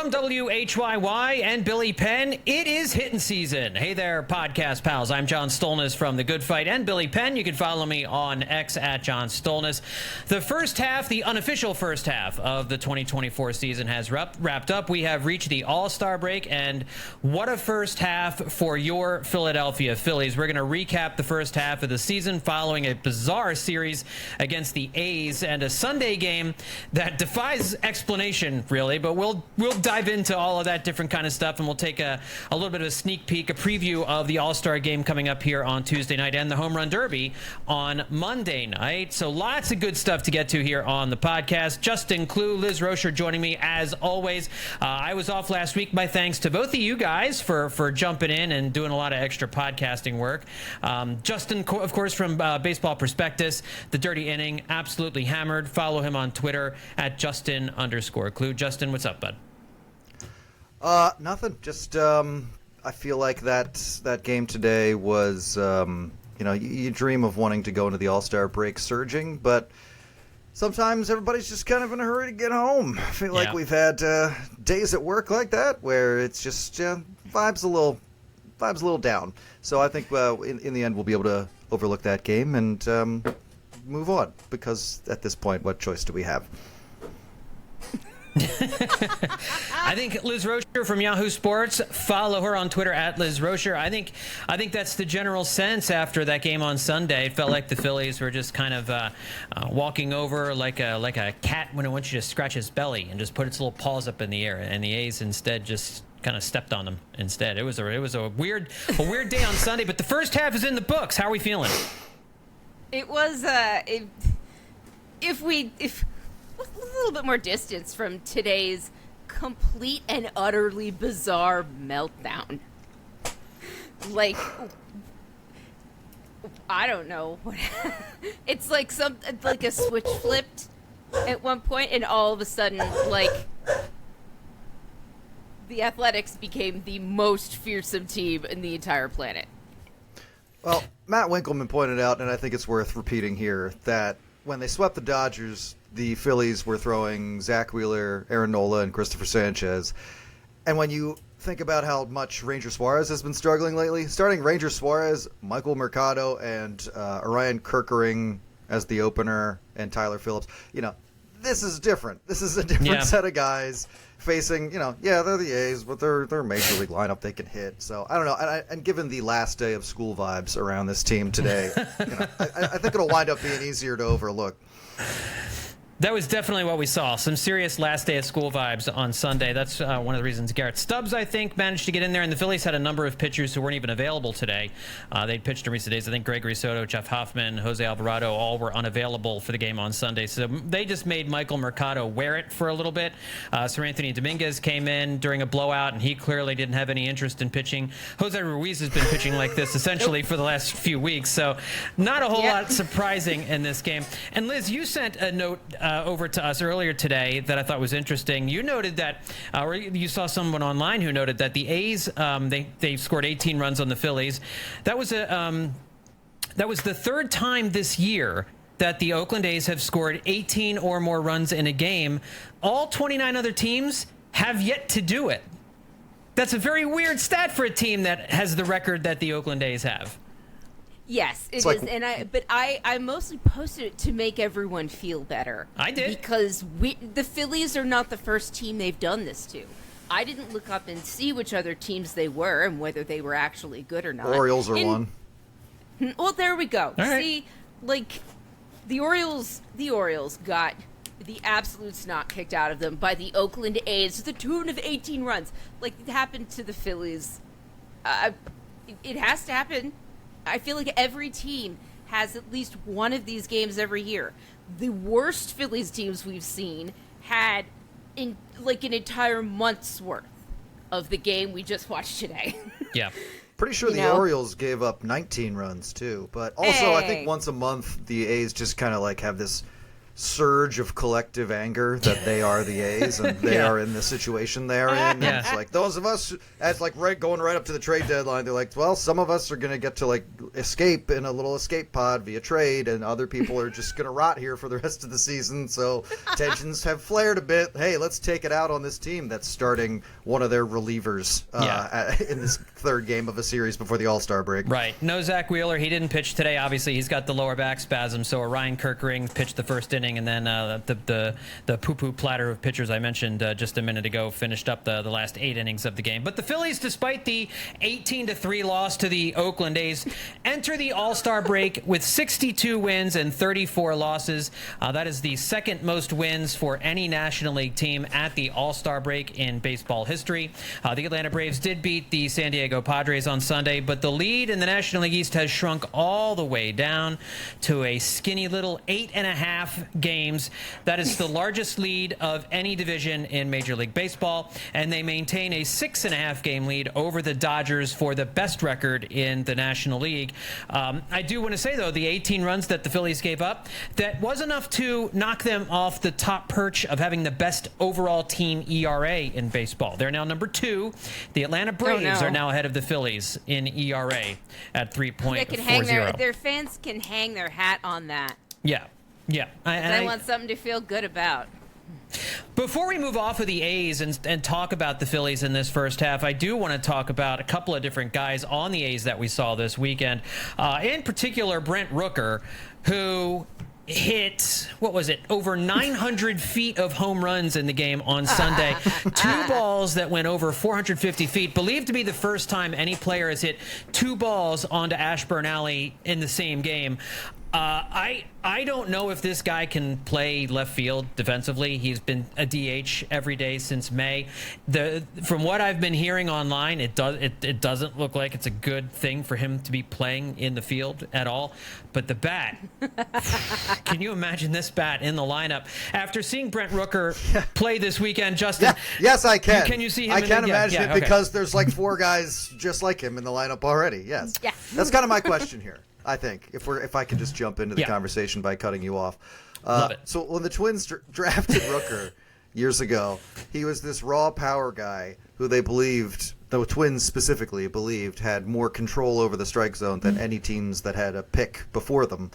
From WHYY and Billy Penn, it is Hittin season. Hey there, podcast pals. I'm John Stolnis from The Good Fight and Billy Penn. You can follow me on X at John Stolnis. The first half, the unofficial first half of the 2024 season has wrapped up. We have reached the All-Star break, and what a first half for your Philadelphia Phillies. We're going to recap the first half of the season following a bizarre series against the A's and a Sunday game that defies explanation, really, but we'll dive into all of that different kind of stuff, and we'll take a little bit of a sneak peek, a preview of the All-Star game coming up here on Tuesday night and the Home Run Derby on Monday night. So lots of good stuff to get to here on the podcast. Justin, Klugh, Liz Roscher joining me as always. I was off last week. My thanks to both of you guys for jumping in and doing a lot of extra podcasting work. Justin, of course, from Baseball Prospectus, The Dirty Inning, absolutely hammered. Follow him on Twitter at Justin_Klugh. Justin, what's up, bud? Nothing. Just I feel like that game today was, you dream of wanting to go into the All-Star break surging, but sometimes everybody's just kind of in a hurry to get home. I feel like we've had days at work like that where it's just vibes a little down. So I think in the end we'll be able to overlook that game and move on, because at this point, what choice do we have? I think Liz Roscher from Yahoo Sports, follow her on Twitter at Liz Roscher. I think that's the general sense after that game on Sunday. It felt like the Phillies were just kind of walking over like a cat when it wants you to scratch its belly and just put its little paws up in the air, and the A's instead just kind of stepped on them instead. It was a weird day on Sunday, but the first half is in the books. How are we feeling? It was if a little bit more distance from today's complete and utterly bizarre meltdown. Like, I don't know. It's like a switch flipped at one point, and all of a sudden, like, the Athletics became the most fearsome team in the entire planet. Well, Matt Winkelman pointed out, and I think it's worth repeating here, that when they swept the Dodgers, the Phillies were throwing Zach Wheeler, Aaron Nola, and Christopher Sanchez. And when you think about how much Ranger Suarez has been struggling lately, starting Ranger Suarez, Michael Mercado, and Orion Kerkering as the opener, and Tyler Phillips, this is different. This is a different set of guys facing, they're the A's, but they're a major league lineup they can hit. So I don't know. And given the last day of school vibes around this team today, I think it'll wind up being easier to overlook. That was definitely what we saw. Some serious last day of school vibes on Sunday. That's one of the reasons Garrett Stubbs, I think, managed to get in there. And the Phillies had a number of pitchers who weren't even available today. They'd pitched in recent days. I think Gregory Soto, Jeff Hoffman, Jose Alvarado, all were unavailable for the game on Sunday. So they just made Michael Mercado wear it for a little bit. Sir Anthony Dominguez came in during a blowout, and he clearly didn't have any interest in pitching. Jose Ruiz has been pitching like this essentially for the last few weeks. So not a whole lot surprising in this game. And Liz, you sent a note over to us earlier today that I thought was interesting. You noted that, or you saw someone online who noted that the A's, they scored 18 runs on the Phillies. That was the third time this year that the Oakland A's have scored 18 or more runs in a game. All 29 other teams have yet to do it. That's a very weird stat for a team that has the record that the Oakland A's have. Yes, it is, and I mostly posted it to make everyone feel better. I did, because the Phillies are not the first team they've done this to. I didn't look up and see which other teams they were and whether they were actually good or not. Orioles are one. Well, there we go. All right. See, like the Orioles got the absolute snot kicked out of them by the Oakland A's to the tune of 18 runs. Like it happened to the Phillies. It has to happen. I feel like every team has at least one of these games every year. The worst Phillies teams we've seen had an entire month's worth of the game we just watched today. Yeah. Pretty sure the Orioles gave up 19 runs too, but also I think once a month the A's just kind of like have this surge of collective anger that they are the A's and they are in the situation they are in. And it's like those of us, as like going right up to the trade deadline, they're like, well, some of us are going to get to like escape in a little escape pod via trade, and other people are just going to rot here for the rest of the season. So tensions have flared a bit. Hey, let's take it out on this team that's starting one of their relievers in this third game of a series before the All-Star break. Right. No Zach Wheeler. He didn't pitch today. Obviously, he's got the lower back spasm. So Ryan Kirkering pitched the first inning, and then the poo-poo platter of pitchers I mentioned just a minute ago finished up the last 8 innings of the game. But the Phillies, despite the 18-3 loss to the Oakland A's, enter the All-Star break with 62 wins and 34 losses. That is the second most wins for any National League team at the All-Star break in baseball history. The Atlanta Braves did beat the San Diego Padres on Sunday, but the lead in the National League East has shrunk all the way down to a skinny little 8.5 games. That is the largest lead of any division in Major League Baseball, and they maintain a 6.5 game lead over the Dodgers for the best record in the National League. I do want to say, though, the 18 runs that the Phillies gave up, that was enough to knock them off the top perch of having the best overall team ERA in baseball. They're now number 2. The Atlanta Braves are now ahead of the Phillies in ERA at 3.40. Their fans can hang their hat on that. Yeah. I want something to feel good about. Before we move off of the A's and talk about the Phillies in this first half, I do want to talk about a couple of different guys on the A's that we saw this weekend. In particular, Brent Rooker, who hit, over 900 feet of home runs in the game on Sunday. 2 balls that went over 450 feet, believed to be the first time any player has hit 2 balls onto Ashburn Alley in the same game. I don't know if this guy can play left field defensively. He's been a DH every day since May. From what I've been hearing online, it doesn't look like it's a good thing for him to be playing in the field at all. But the bat, can you imagine this bat in the lineup? After seeing Brent Rooker play this weekend, Justin. Yeah. Yes, I can. Can you see him? I can imagine it because there's like 4 guys just like him in the lineup already. Yes. Yeah. That's kind of my question here. I think if I could just jump into the conversation by cutting you off. Love it. So when the Twins drafted Rooker years ago, he was this raw power guy who they believed, the Twins specifically believed, had more control over the strike zone than any teams that had a pick before them.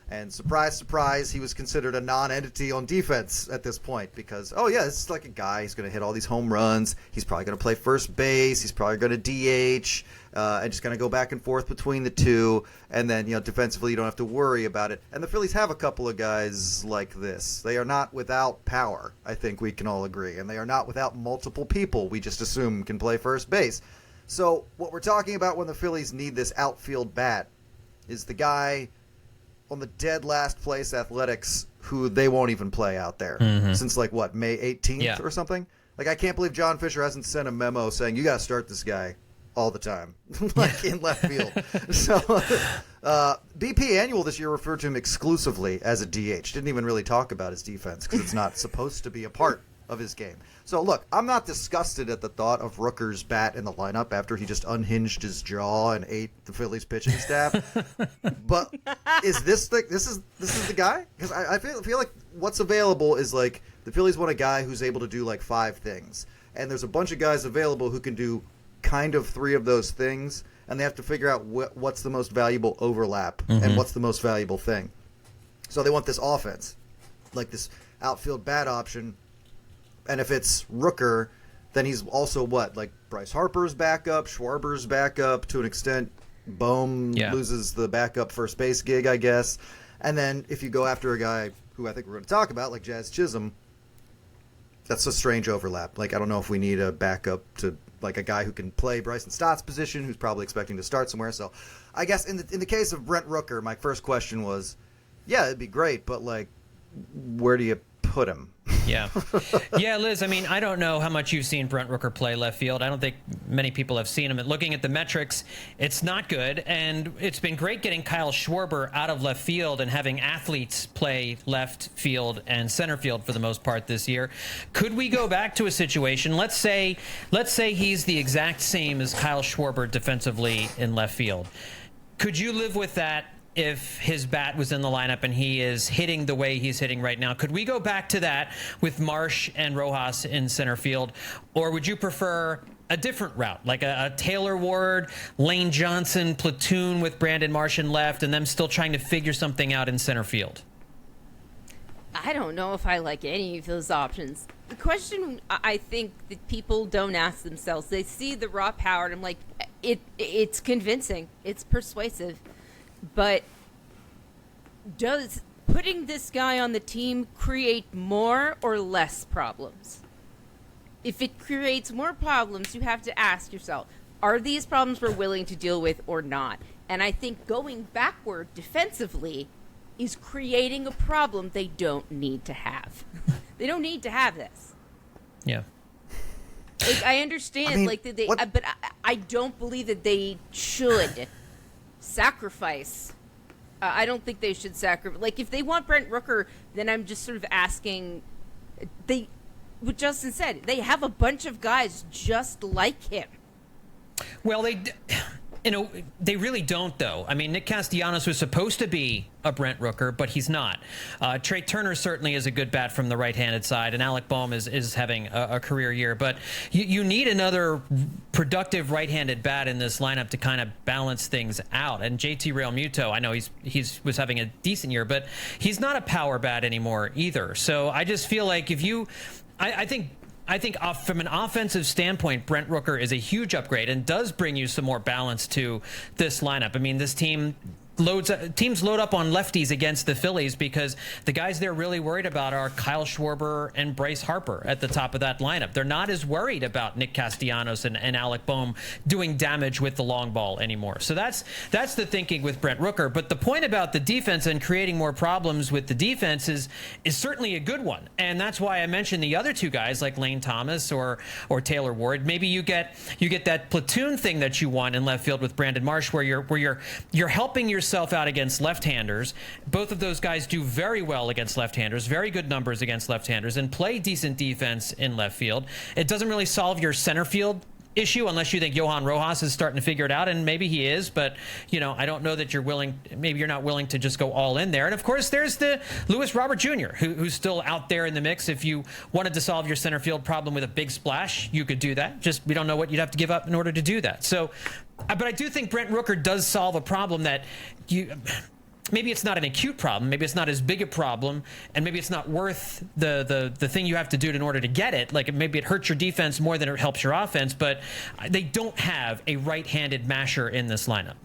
And surprise, surprise, he was considered a non-entity on defense at this point because, this is like a guy. He's going to hit all these home runs. He's probably going to play first base. He's probably going to DH and just going to go back and forth between the two. And then, defensively, you don't have to worry about it. And the Phillies have a couple of guys like this. They are not without power, I think we can all agree. And they are not without multiple people we just assume can play first base. So what we're talking about when the Phillies need this outfield bat is the guy on the dead last place Athletics who they won't even play out there since May 18th or something. Like, I can't believe John Fisher hasn't sent a memo saying you got to start this guy all the time, like in left field. So BP Annual this year referred to him exclusively as a DH. Didn't even really talk about his defense because it's not supposed to be a part of his game. So look, I'm not disgusted at the thought of Rooker's bat in the lineup after he just unhinged his jaw and ate the Phillies pitching staff. But is this the guy? Because I feel like what's available is like the Phillies want a guy who's able to do like 5 things, and there's a bunch of guys available who can do kind of 3 of those things, and they have to figure out what's the most valuable overlap and what's the most valuable thing. So they want this offense, like this outfield bat option. And if it's Rooker, then he's also like Bryce Harper's backup, Schwarber's backup to an extent. Bohm loses the backup first base gig, I guess. And then if you go after a guy who I think we're going to talk about, like Jazz Chisholm, that's a strange overlap. Like, I don't know if we need a backup to like a guy who can play Bryson Stott's position, who's probably expecting to start somewhere. So I guess in the case of Brent Rooker, my first question was, it'd be great, but like, where do you put him? Yeah, Liz, I mean, I don't know how much you've seen Brent Rooker play left field. I don't think many people have seen him. And looking at the metrics, it's not good. And it's been great getting Kyle Schwarber out of left field and having athletes play left field and center field for the most part this year. Could we go back to a situation, let's say he's the exact same as Kyle Schwarber defensively in left field. Could you live with that if his bat was in the lineup and he is hitting the way he's hitting right now. Could we go back to that with Marsh and Rojas in center field? Or would you prefer a different route, like a Taylor Ward, Lane Johnson platoon with Brandon Marsh in left, and them still trying to figure something out in center field? I don't know if I like any of those options. The question I think that people don't ask themselves, they see the raw power, and I'm like, it's convincing, it's persuasive, but does putting this guy on the team create more or less problems? If it creates more problems, you have to ask yourself, are these problems we're willing to deal with or not? And I think going backward defensively is creating a problem they don't need to have. They don't need to have this. Yeah. Like, I understand, but I don't believe that they should sacrifice. I don't think they should sacrifice. Like, if they want Brent Rooker, then I'm just sort of asking. What Justin said, they have a bunch of guys just like him. Well, they really don't, though. I mean, Nick Castellanos was supposed to be a Brent Rooker, but he's not. Trey Turner certainly is a good bat from the right-handed side, and Alec Boehm is having a career year. But you need another productive right-handed bat in this lineup to kind of balance things out. And JT Realmuto, I know he was having a decent year, but he's not a power bat anymore either. So I just feel like if you... I think from an offensive standpoint, Brent Rooker is a huge upgrade and does bring you some more balance to this lineup. I mean, this teams load up on lefties against the Phillies because the guys they're really worried about are Kyle Schwarber and Bryce Harper at the top of that lineup. They're not as worried about Nick Castellanos and Alec Boehm doing damage with the long ball anymore. So that's the thinking with Brent Rooker. But the point about the defense and creating more problems with the defense is certainly a good one. And that's why I mentioned the other two guys like Lane Thomas or Taylor Ward. Maybe you get that platoon thing that you want in left field with Brandon Marsh where you're helping yourself out against left-handers. Both of those guys do very well against left-handers, very good numbers against left-handers, and play decent defense in left field. It doesn't really solve your center field issue unless you think Johan Rojas is starting to figure it out, and maybe he is, but I don't know that maybe you're not willing to just go all in there. And of course there's the Luis Robert Jr. who's still out there in the mix. If you wanted to solve your center field problem with a big splash, you could do that. Just we don't know what you'd have to give up in order to do that. So but I do think Brent Rooker does solve a problem that maybe it's not an acute problem, maybe it's not as big a problem, and maybe it's not worth the thing you have to do in order to get it. Like maybe it hurts your defense more than it helps your offense, but they don't have a right-handed masher in this lineup.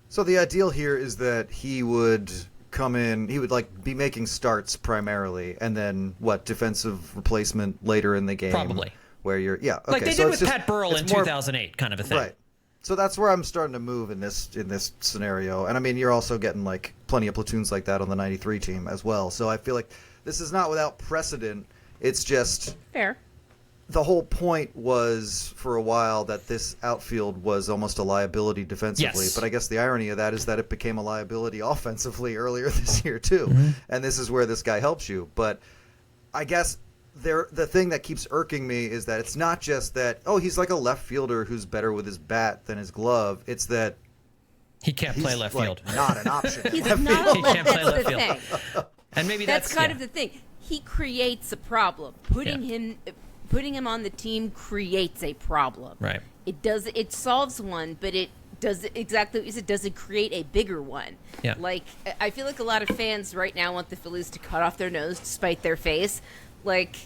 So the ideal here is that he would come in, he would be making starts primarily, and then defensive replacement later in the game. Probably. Where you're, okay. Like they did with Pat Burrell in 2008 kind of a thing. Right. So that's where I'm starting to move in this scenario. And I mean, you're also getting plenty of platoons like that on the 93 team as well. So I feel like this is not without precedent. It's just fair. The whole point was for a while that this outfield was almost a liability defensively. Yes. But I guess the irony of that is that it became a liability offensively earlier this year too. Mm-hmm. And this is where this guy helps you. But I guess the thing that keeps irking me is that it's not just that, he's like a left fielder who's better with his bat than his glove. It's that he can't play left field. Not an option. He's not. He can't play left field. Thing. And maybe that's kind of the thing. He creates a problem. Putting him on the team creates a problem. Right. It solves one, but it does exactly what you said. Does it create a bigger one? Yeah. Like I feel like a lot of fans right now want the Phillies to cut off their nose to spite their face. Like,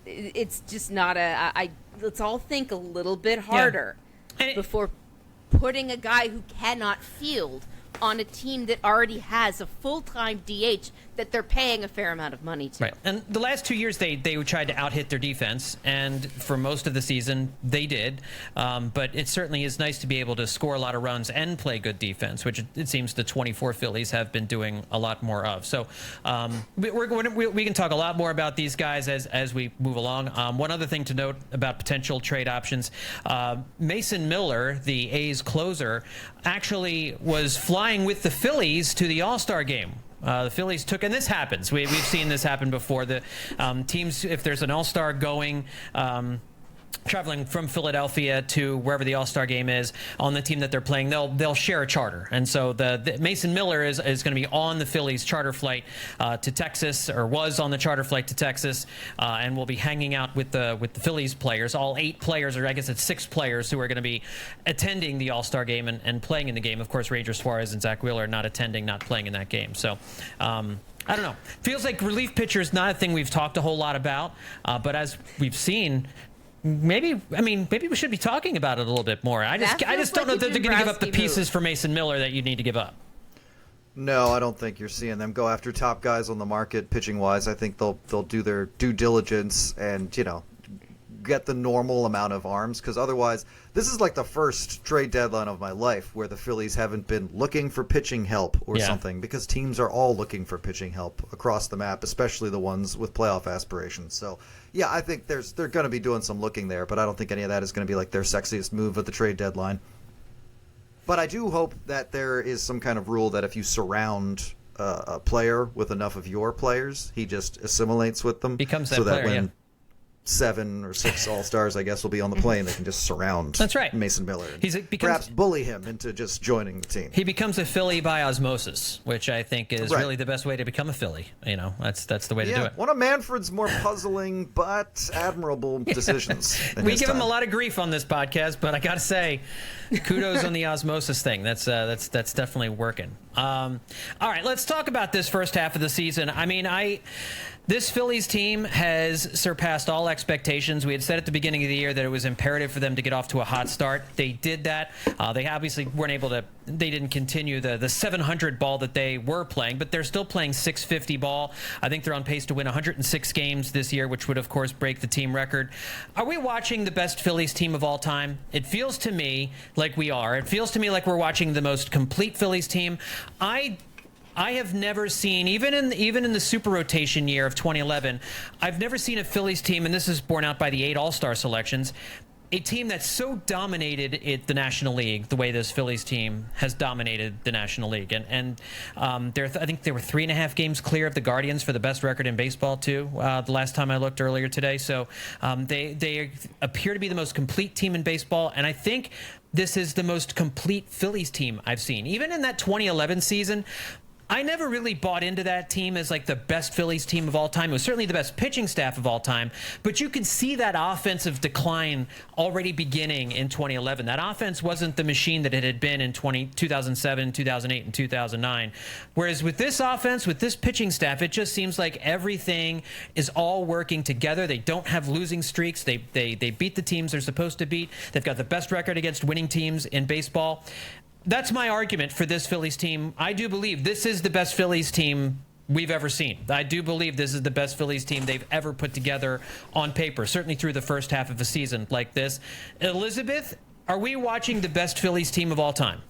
it's just not let's all think a little bit harder before putting a guy who cannot field on a team that already has a full-time DH that they're paying a fair amount of money to. Right. And the last 2 years, they tried to out-hit their defense, and for most of the season, they did. But it certainly is nice to be able to score a lot of runs and play good defense, which it seems the 24 Phillies have been doing a lot more of. So we can talk a lot more about these guys as we move along. One other thing to note about potential trade options, Mason Miller, the A's closer, actually was flying with the Phillies to the All-Star game. The Phillies took, and this happens. We've seen this happen before. The teams, if there's an All-Star going, traveling from Philadelphia to wherever the All-Star game is on the team that they're playing, they'll share a charter. And so the Mason Miller is going to be on the Phillies charter flight to Texas, or was on the charter flight to Texas, and will be hanging out with the Phillies players, all 8 players, or I guess it's 6 players who are going to be attending the All-Star game and playing in the game. Of course, Ranger Suarez and Zach Wheeler are not playing in that game. So I don't know. Feels like relief pitcher is not a thing we've talked a whole lot about, but as we've seen, maybe we should be talking about it a little bit more. I just don't know that they're going to give up the pieces for Mason Miller that you need to give up. No, I don't think you're seeing them go after top guys on the market pitching wise. I think they'll do their due diligence and get the normal amount of arms, because otherwise this is like the first trade deadline of my life where the Phillies haven't been looking for pitching help or something, because teams are all looking for pitching help across the map, especially the ones with playoff aspirations. So yeah, I think they're going to be doing some looking there, but I don't think any of that is going to be like their sexiest move at the trade deadline. But I do hope that there is some kind of rule that if you surround a player with enough of your players, he just assimilates with them. Becomes that so that player, when 7 or 6 All-Stars, I guess, will be on the plane, they can just surround Mason Miller and perhaps bully him into just joining the team. He becomes a Philly by osmosis, which I think is really the best way to become a Philly. That's the way to do it. One of Manfred's more puzzling but admirable decisions. We give him a lot of grief on this podcast, but I got to say, kudos on the osmosis thing. That's definitely working. All right, let's talk about this first half of the season. This Phillies team has surpassed all expectations. We had said at the beginning of the year that it was imperative for them to get off to a hot start. They did that. They obviously weren't able to. They didn't continue the 700 ball that they were playing, but they're still playing 650 ball. I think they're on pace to win 106 games this year, which would, of course, break the team record. Are we watching the best Phillies team of all time? It feels to me like we are. It feels to me like we're watching the most complete Phillies team. I have never seen, even in the super rotation year of 2011, I've never seen a Phillies team, and this is borne out by the 8 All-Star selections, a team that so dominated the National League the way this Phillies team has dominated the National League. And I think they were 3.5 games clear of the Guardians for the best record in baseball, too, the last time I looked earlier today. So they appear to be the most complete team in baseball, and I think this is the most complete Phillies team I've seen. Even in that 2011 season, I never really bought into that team as like the best Phillies team of all time. It was certainly the best pitching staff of all time, but you could see that offensive decline already beginning in 2011. That offense wasn't the machine that it had been in 2007, 2008, and 2009. Whereas with this offense, with this pitching staff, it just seems like everything is all working together. They don't have losing streaks. They beat the teams they're supposed to beat. They've got the best record against winning teams in baseball. That's my argument for this Phillies team. I do believe this is the best Phillies team we've ever seen. I do believe this is the best Phillies team they've ever put together on paper, certainly through the first half of a season like this. Elizabeth, are we watching the best Phillies team of all time?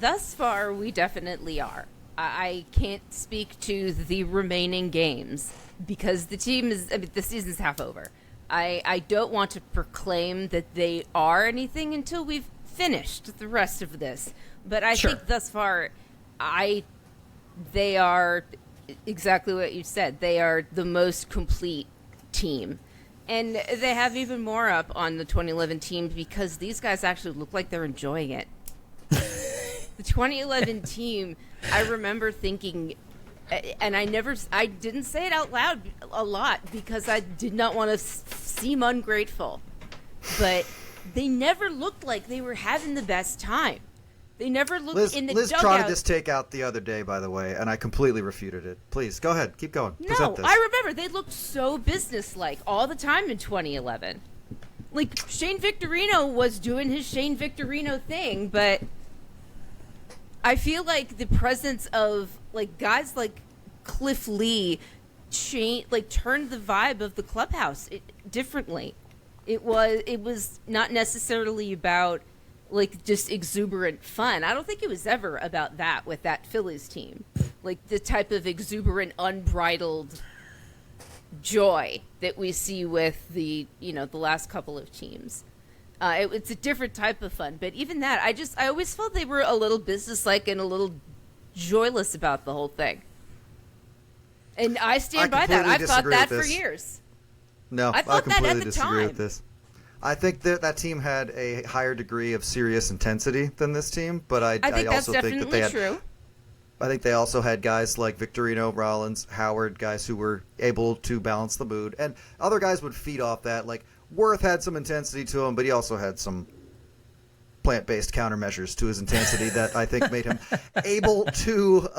Thus far, we definitely are. I can't speak to the remaining games because the season's half over. I don't want to proclaim that they are anything until we've finished the rest of this, but I think thus far they are exactly what you said. They are the most complete team, and they have even more up on the 2011 team because these guys actually look like they're enjoying it. The 2011 team, I remember thinking, and I didn't say it out loud a lot because I did not want to seem ungrateful, but they never looked like they were having the best time. They never looked in the Liz dugout. tried this takeout the other day, by the way, and I completely refuted it. Please, go ahead. Keep going. No, I remember they looked so businesslike all the time in 2011. Like, Shane Victorino was doing his Shane Victorino thing, but I feel like the presence of, like, guys like Cliff Lee turned the vibe of the clubhouse differently. It was not necessarily about like just exuberant fun. I don't think it was ever about that with that Phillies team. Like the type of exuberant, unbridled joy that we see with the last couple of teams. It's a different type of fun, but even that, I always felt they were a little businesslike and a little joyless about the whole thing. And I stand by that. I've thought that for years. No, I thought that completely at the disagree time. with this. I think that team had a higher degree of serious intensity than this team, but I think that's also think that they had. true. I think they also had guys like Victorino, Rollins, Howard, guys who were able to balance the mood, and other guys would feed off that. Like Worth had some intensity to him, but he also had some plant-based countermeasures to his intensity that I think made him able to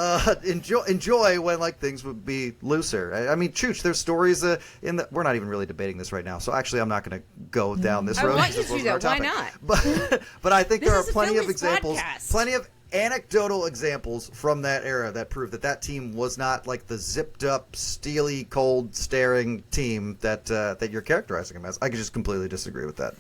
enjoy when like things would be looser. I mean, Chooch, there's stories we're not even really debating this right now, so actually I'm not going to go down this road. I want you This to do wasn't our that. Why topic. not? But I think This there are is a plenty of Phillies examples, podcast. plenty of anecdotal examples from that era that prove that team was not like the zipped up, steely, cold, staring team that you're characterizing them as. I could just completely disagree with that.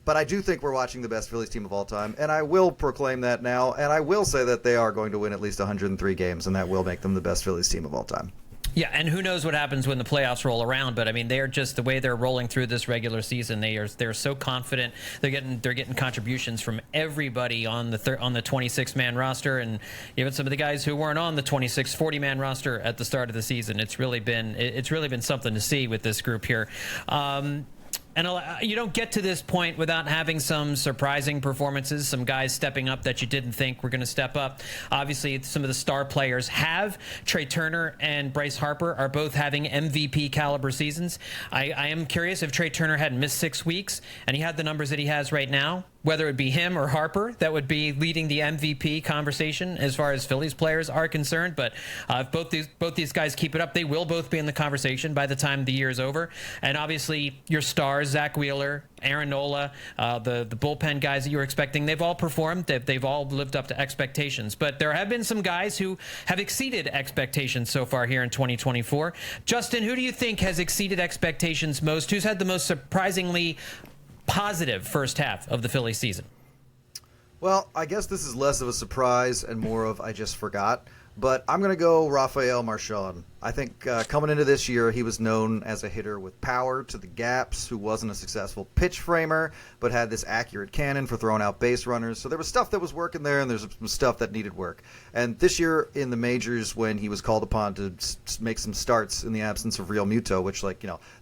But I do think we're watching the best Phillies team of all time, and I will proclaim that now, and I will say that they are going to win at least 103 games, and that will make them the best Phillies team of all time. Yeah, and who knows what happens when the playoffs roll around? But I mean, they're just the way they're rolling through this regular season. They're so confident. They're getting contributions from everybody on the 26-man roster, and even some of the guys who weren't on the 40-man roster at the start of the season. It's really been something to see with this group here. And you don't get to this point without having some surprising performances, some guys stepping up that you didn't think were going to step up. Obviously, some of the star players have. Trey Turner and Bryce Harper are both having MVP caliber seasons. I am curious if Trey Turner had missed 6 weeks and he had the numbers that he has right now, whether it be him or Harper that would be leading the MVP conversation as far as Phillies players are concerned. But if both these guys keep it up, they will both be in the conversation by the time the year is over. And obviously, your stars, Zach Wheeler, Aaron Nola, the bullpen guys that you were expecting, they've all performed. They've all lived up to expectations. But there have been some guys who have exceeded expectations so far here in 2024. Justin, who do you think has exceeded expectations most? Who's had the most surprisingly positive first half of the Phillies season? Well, I guess this is less of a surprise and more of I just forgot. But I'm going to go Rafael Marchand. I think coming into this year, he was known as a hitter with power to the gaps, who wasn't a successful pitch framer, but had this accurate cannon for throwing out base runners. So there was stuff that was working there, and there's some stuff that needed work. And this year in the majors, when he was called upon to make some starts in the absence of Real Muto, which,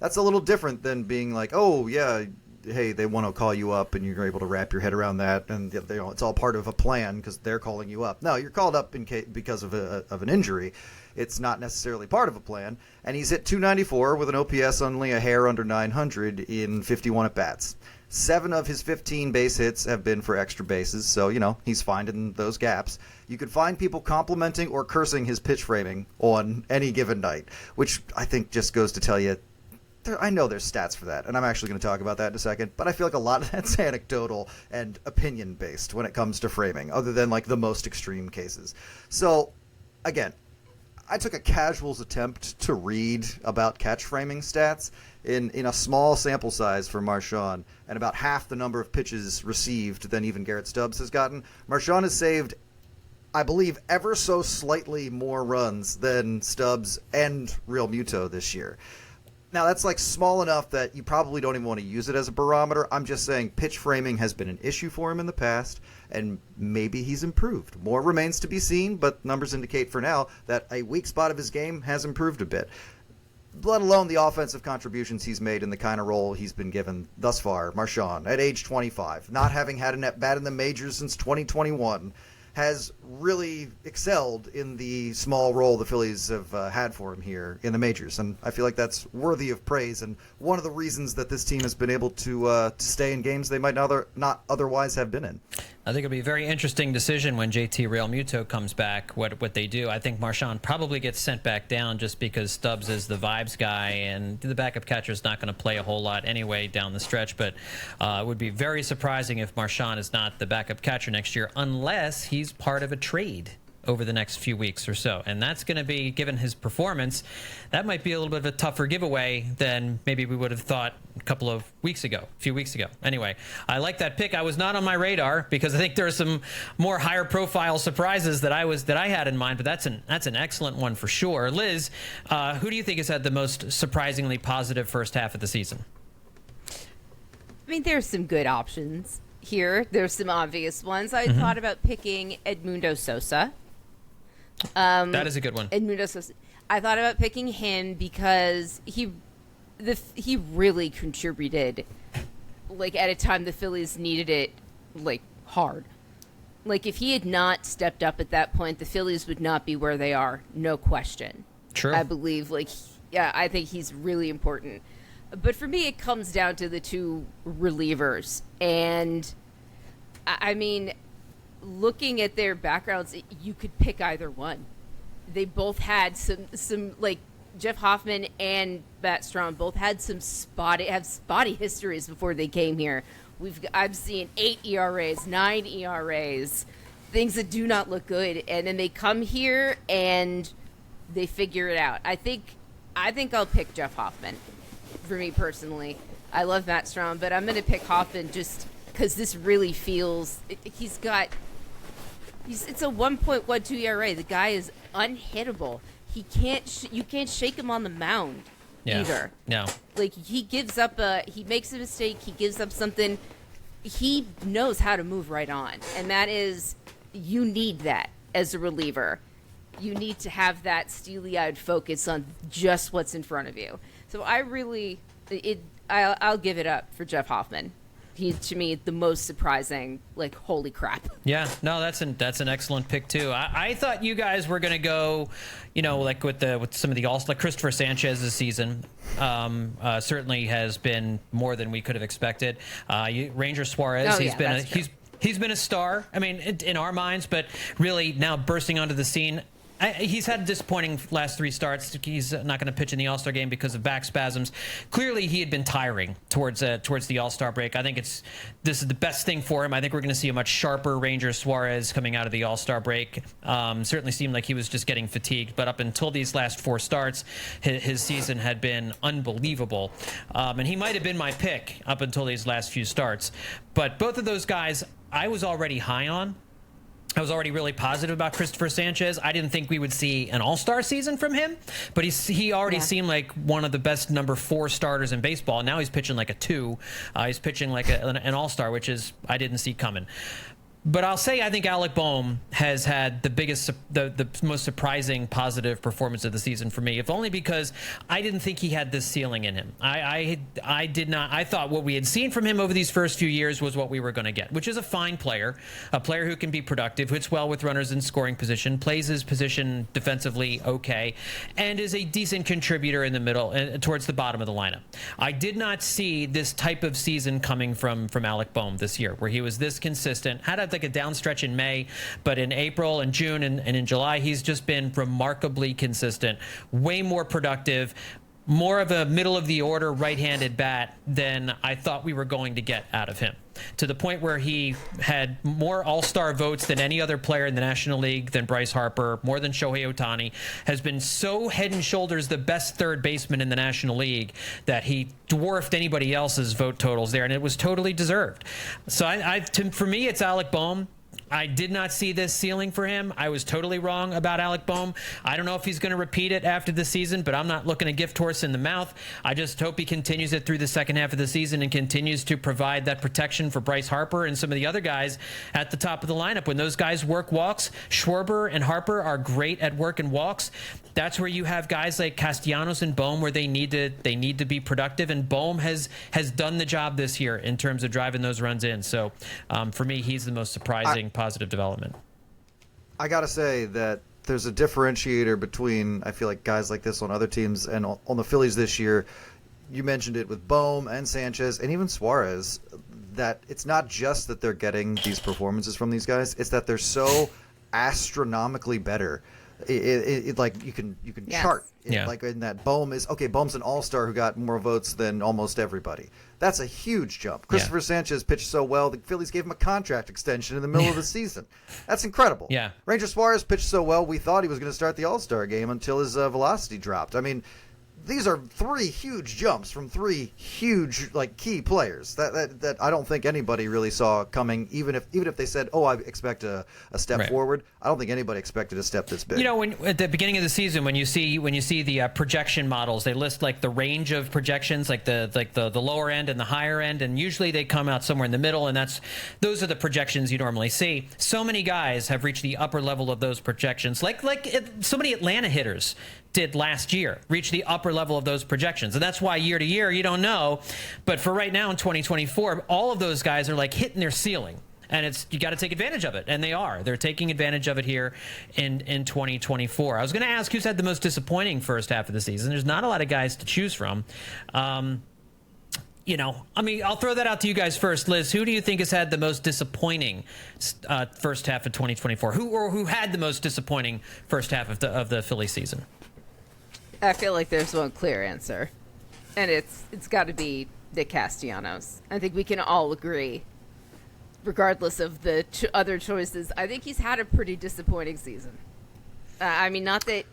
that's a little different than being like, oh, yeah, hey, they want to call you up, and you're able to wrap your head around that, and it's all part of a plan because they're calling you up. No, you're called up because of an injury. It's not necessarily part of a plan. And he's hit .294 with an OPS only a hair under 900 in 51 at-bats. 7 of his 15 base hits have been for extra bases, so, he's finding those gaps. You could find people complimenting or cursing his pitch framing on any given night, which I think just goes to tell you, I know there's stats for that, and I'm actually going to talk about that in a second, but I feel like a lot of that's anecdotal and opinion-based when it comes to framing, other than, the most extreme cases. So, again, I took a casual's attempt to read about catch framing stats in a small sample size for Marchand, and about half the number of pitches received than even Garrett Stubbs has gotten. Marchand has saved, I believe, ever so slightly more runs than Stubbs and Real Muto this year. Now, that's small enough that you probably don't even want to use it as a barometer. I'm just saying pitch framing has been an issue for him in the past, and maybe he's improved. More remains to be seen, but numbers indicate for now that a weak spot of his game has improved a bit, let alone the offensive contributions he's made in the kind of role he's been given thus far. Marchand, at age 25, not having had a at-bat in the majors since 2021, has really excelled in the small role the Phillies have had for him here in the majors. And I feel like that's worthy of praise, and one of the reasons that this team has been able to stay in games they might not otherwise have been in. I think it'll be a very interesting decision when JT Real Muto comes back, what they do. I think Marchand probably gets sent back down just because Stubbs is the vibes guy, and the backup catcher is not going to play a whole lot anyway down the stretch. But it would be very surprising if Marchand is not the backup catcher next year, unless he's part of a trade over the next few weeks or so. And that's going to be, given his performance, that might be a little bit of a tougher giveaway than maybe we would have thought a few weeks ago. Anyway, I like that pick. I was not on my radar because I think there are some more higher profile surprises that I had in mind, but that's an excellent one for sure. Liz, who do you think has had the most surprisingly positive first half of the season? I mean, there's some good options here. There's some obvious ones. I thought about picking Edmundo Sosa. That is a good one. Edmundo Sosa. I thought about picking him because he really contributed, like, at a time the Phillies needed it, like, hard. Like, if he had not stepped up at that point, the Phillies would not be where they are, no question. True. I believe, like, yeah, I think he's really important. But for me, it comes down to the two relievers. And, I mean, looking at their backgrounds, you could pick either one. They both had some like, Jeff Hoffman and Matt Strahm both had some spotty histories before they came here. I've seen 8 ERAs, 9 ERAs, things that do not look good, and then they come here and they figure it out. I think I'll pick Jeff Hoffman. For me personally, I love Matt Strahm, but I'm going to pick Hoffman just because this really feels it's a 1.12 ERA. The guy is unhittable. You can't shake him on the mound. Yeah. Either. No. Like, he makes a mistake, he gives up something, he knows how to move right on. And that is, you need that as a reliever. You need to have that steely-eyed focus on just what's in front of you. So I'll give it up for Jeff Hoffman. He's, to me, the most surprising, like, holy crap. Yeah, no, that's an excellent pick, too. I thought you guys were going to go, like with some of the All-Star, like Christopher Sanchez this season. Certainly has been more than we could have expected. Ranger Suarez, he's been a star, I mean, in our minds, but really now bursting onto the scene. He's had disappointing last 3 starts. He's not going to pitch in the All-Star game because of back spasms. Clearly, he had been tiring towards the All-Star break. I think this is the best thing for him. I think we're going to see a much sharper Ranger Suarez coming out of the All-Star break. Certainly seemed like he was just getting fatigued. But up until these last 4 starts, his season had been unbelievable. And he might have been my pick up until these last few starts. But both of those guys, I was already high on. I was already really positive about Christopher Sanchez. I didn't think we would see an all-star season from him, but he already seemed like one of the best number 4 starters in baseball. Now he's pitching like a 2. He's pitching like an all-star, which is I didn't see coming. But I'll say I think Alec Boehm has had the most surprising positive performance of the season for me, if only because I didn't think he had this ceiling in him. I did not. I thought what we had seen from him over these first few years was what we were going to get, which is a fine player, a player who can be productive, hits well with runners in scoring position, plays his position defensively okay, and is a decent contributor in the middle and towards the bottom of the lineup. I did not see this type of season coming from Alec Boehm this year, where he was this consistent, had like a down stretch in May, but in April and June and in July, he's just been remarkably consistent, way more productive, more of a middle of the order right-handed bat than I thought we were going to get out of him, to the point where he had more all-star votes than any other player in the National League, than Bryce Harper, more than Shohei Ohtani, has been so head and shoulders the best third baseman in the National League that he dwarfed anybody else's vote totals there, and it was totally deserved. So for me, it's Alec Boehm. I did not see this ceiling for him. I was totally wrong about Alec Boehm. I don't know if he's going to repeat it after the season, but I'm not looking a gift horse in the mouth. I just hope he continues it through the second half of the season and continues to provide that protection for Bryce Harper and some of the other guys at the top of the lineup. When those guys work walks, Schwarber and Harper are great at working walks. That's where you have guys like Castellanos and Boehm where they need to be productive, and Boehm has done the job this year in terms of driving those runs in. So for me, he's the most surprising positive development. I gotta say that there's a differentiator between, I feel like, guys like this on other teams and on the Phillies this year. You mentioned it with Boehm and Sanchez and even Suarez, that it's not just that they're getting these performances from these guys, it's that they're so astronomically better. It like you can chart it, like in that Boehm's an all-star who got more votes than almost everybody. That's a huge jump. Christopher Sanchez pitched so well, the Phillies gave him a contract extension in the middle of the season. That's incredible. Yeah. Ranger Suarez pitched so well, we thought he was going to start the All-Star game until his velocity dropped. I mean, these are 3 huge jumps from 3 huge, like, key players that I don't think anybody really saw coming. Even if they said, "Oh, I expect a step forward," I don't think anybody expected a step this big. When at the beginning of the season, when you see the projection models, they list like the range of projections, like the lower end and the higher end, and usually they come out somewhere in the middle, and those are the projections you normally see. So many guys have reached the upper level of those projections, like so many Atlanta hitters did last year, reach the upper level of those projections. And that's why year to year, you don't know. But for right now in 2024, all of those guys are like hitting their ceiling. And you got to take advantage of it. And they are. They're taking advantage of it here in 2024. I was going to ask who's had the most disappointing first half of the season. There's not a lot of guys to choose from. I'll throw that out to you guys first. Liz, who do you think has had the most disappointing first half of 2024? Who had the most disappointing first half of the Philly season? I feel like there's one clear answer, and it's got to be Nick Castellanos. I think we can all agree, regardless of the other choices. I think he's had a pretty disappointing season. Not that.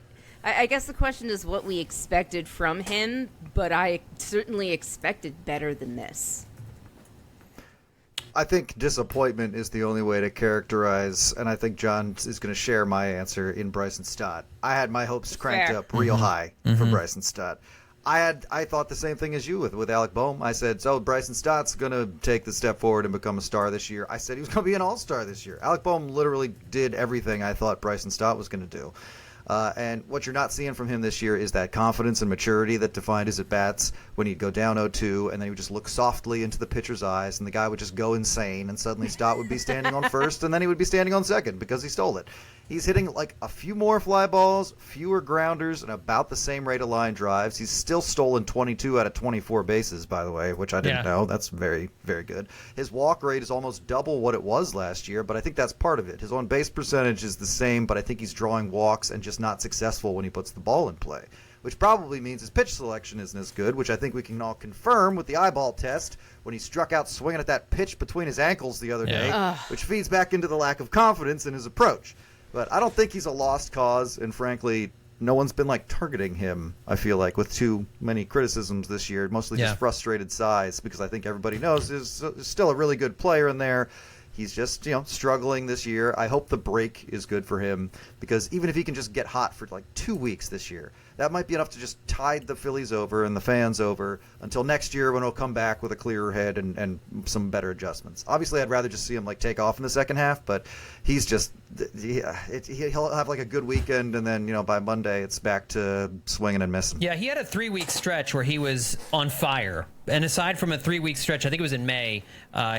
I guess the question is what we expected from him, but I certainly expected better than this. I think disappointment is the only way to characterize, and I think John is going to share my answer in Bryson Stott. I had my hopes cranked up real high for Bryson Stott. I thought the same thing as you with Alec Boehm. I said, so Bryson Stott's going to take the step forward and become a star this year. I said he was going to be an all-star this year. Alec Boehm literally did everything I thought Bryson Stott was going to do. And what you're not seeing from him this year is that confidence and maturity that defined his at-bats when he'd go down 0-2, and then he would just look softly into the pitcher's eyes, and the guy would just go insane, and suddenly Stott would be standing on first, and then he would be standing on second because he stole it. He's hitting like a few more fly balls, fewer grounders, and about the same rate of line drives. He's still stolen 22 out of 24 bases, by the way, which I didn't know. That's very, very good. His walk rate is almost double what it was last year, but I think that's part of it. His on-base percentage is the same, but I think he's drawing walks and just not successful when he puts the ball in play, which probably means his pitch selection isn't as good, which I think we can all confirm with the eyeball test when he struck out swinging at that pitch between his ankles the other day, which feeds back into the lack of confidence in his approach. But I don't think he's a lost cause, and frankly, no one's been targeting him, I feel like, with too many criticisms this year, mostly just frustrated size, because I think everybody knows there's still a really good player in there. He's just, struggling this year. I hope the break is good for him, because even if he can just get hot for 2 weeks this year, that might be enough to just tide the Phillies over and the fans over until next year when he'll come back with a clearer head and some better adjustments. Obviously, I'd rather just see him take off in the second half, but he's just he'll have a good weekend, and then by Monday it's back to swinging and missing. Yeah, he had a 3-week stretch where he was on fire. And aside from a 3-week stretch, I think it was in May,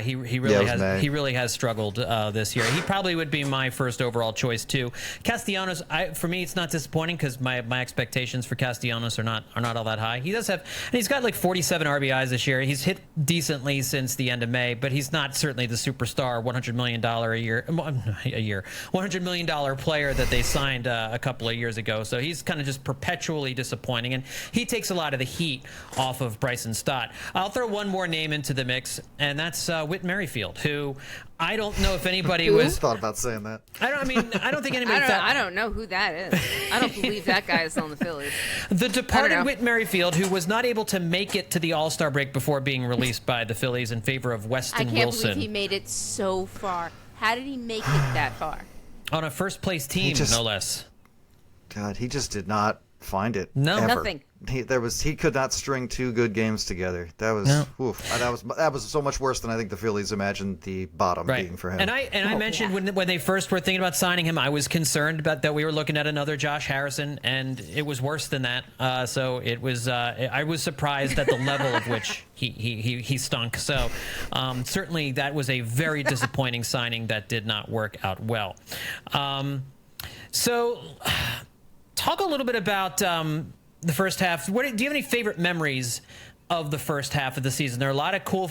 he really has struggled this year. He probably would be my first overall choice too. Castellanos, for me, it's not disappointing because my expectations for Castellanos are not all that high. He does have, and he's got 47 RBIs this year. He's hit decently since the end of May, but he's not certainly the superstar $100 million $100 million player that they signed a couple of years ago. So he's kind of just perpetually disappointing, and he takes a lot of the heat off of Bryson Stott. I'll throw one more name into the mix, and that's Whit Merrifield, who I don't know if anybody was thought about saying that. I don't think anybody thought. I don't know who that is. I don't believe that guy is on the Phillies. The departed Whit Merrifield, who was not able to make it to the All-Star break before being released by the Phillies in favor of Weston Wilson. I can't believe he made it so far. How did he make it that far? On a first-place team, no less. God, he just did not find it. No, ever. Nothing. He could not string 2 good games together. That was that was so much worse than I think the Phillies imagined the bottom being for him. And I mentioned when they first were thinking about signing him, I was concerned about that we were looking at another Josh Harrison, and it was worse than that. So it was. I was surprised at the level of which he stunk. So certainly that was a very disappointing signing that did not work out well. So talk a little bit about. The first half. Do you have any favorite memories of the first half of the season? There are a lot of cool